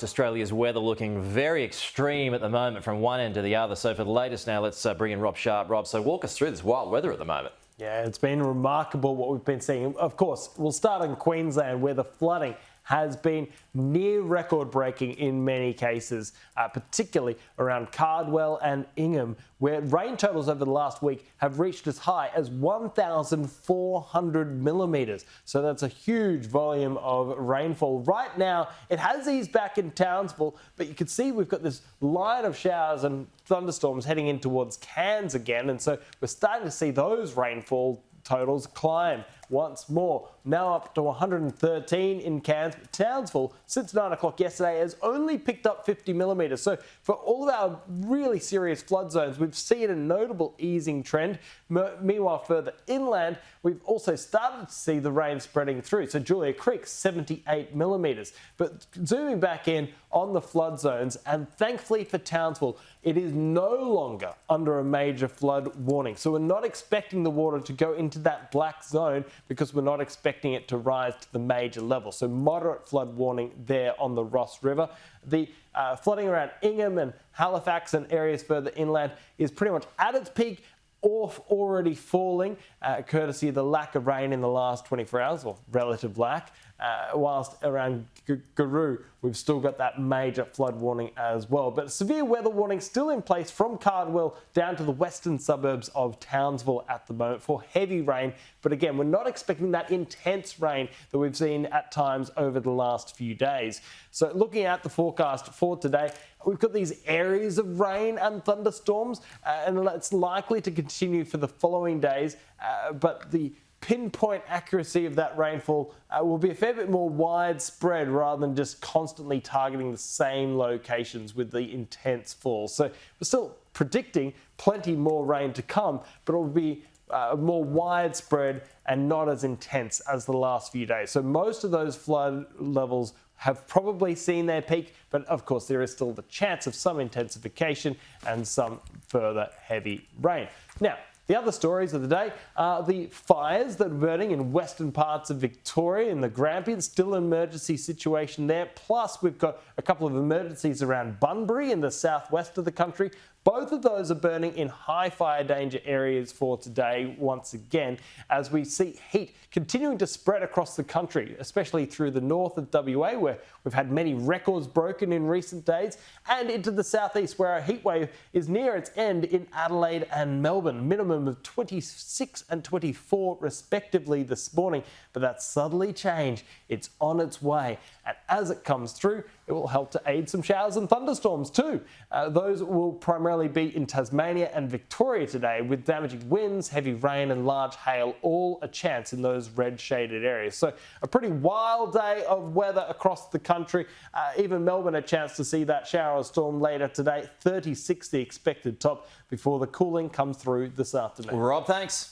Australia's weather looking very extreme at the moment from one end to the other. So for the latest now, let's bring in Rob Sharpe. Rob, so walk us through this wild weather at the moment. Yeah, it's been remarkable what we've been seeing. Of course, we'll start in Queensland where the flooding has been near record-breaking in many cases, particularly around Cardwell and Ingham, where rain totals over the last week have reached as high as 1,400 millimetres. So that's a huge volume of rainfall. Right now, it has eased back in Townsville, but you can see we've got this line of showers and thunderstorms heading in towards Cairns again, and so we're starting to see those rainfall totals climb once more. Now up to 113 in Cairns. Townsville, since 9 o'clock yesterday, has only picked up 50 millimetres. So for all of our really serious flood zones, we've seen a notable easing trend. Meanwhile, further inland, we've also started to see the rain spreading through. So Julia Creek, 78 millimetres. But zooming back in on the flood zones, and thankfully for Townsville, it is no longer under a major flood warning. So we're not expecting the water to go into that black zone because we're not expecting it to rise to the major level. So moderate flood warning there on the Ross River. The flooding around Ingham and Halifax and areas further inland is pretty much at its peak or already falling, courtesy of the lack of rain in the last 24 hours, or relative lack. Whilst around Garoo, we've still got that major flood warning as well. But severe weather warning still in place from Cardwell down to the western suburbs of Townsville at the moment for heavy rain. But again, we're not expecting that intense rain that we've seen at times over the last few days. So looking at the forecast for today, we've got these areas of rain and thunderstorms, and it's likely to continue for the following days. But the pinpoint accuracy of that rainfall will be a fair bit more widespread rather than just constantly targeting the same locations with the intense fall. So we're still predicting plenty more rain to come, but it will be more widespread and not as intense as the last few days. So most of those flood levels have probably seen their peak, but of course there is still the chance of some intensification and some further heavy rain. Now, the other stories of the day are the fires that are burning in western parts of Victoria in the Grampians, still an emergency situation there. Plus, we've got a couple of emergencies around Bunbury in the southwest of the country. Both of those are burning in high fire danger areas for today once again, as we see heat continuing to spread across the country, especially through the north of WA, where we've had many records broken in recent days, and into the southeast, where our heat wave is near its end in Adelaide and Melbourne, minimum of 26 and 24 respectively this morning. But that's subtly changed. It's on its way, and as it comes through, it will help to aid some showers and thunderstorms too. Those will primarily be in Tasmania and Victoria today, with damaging winds, heavy rain and large hail all a chance in those red shaded areas. So a pretty wild day of weather across the country. Even Melbourne a chance to see that shower or storm later today. 36 the expected top before the cooling comes through this afternoon. Rob, thanks.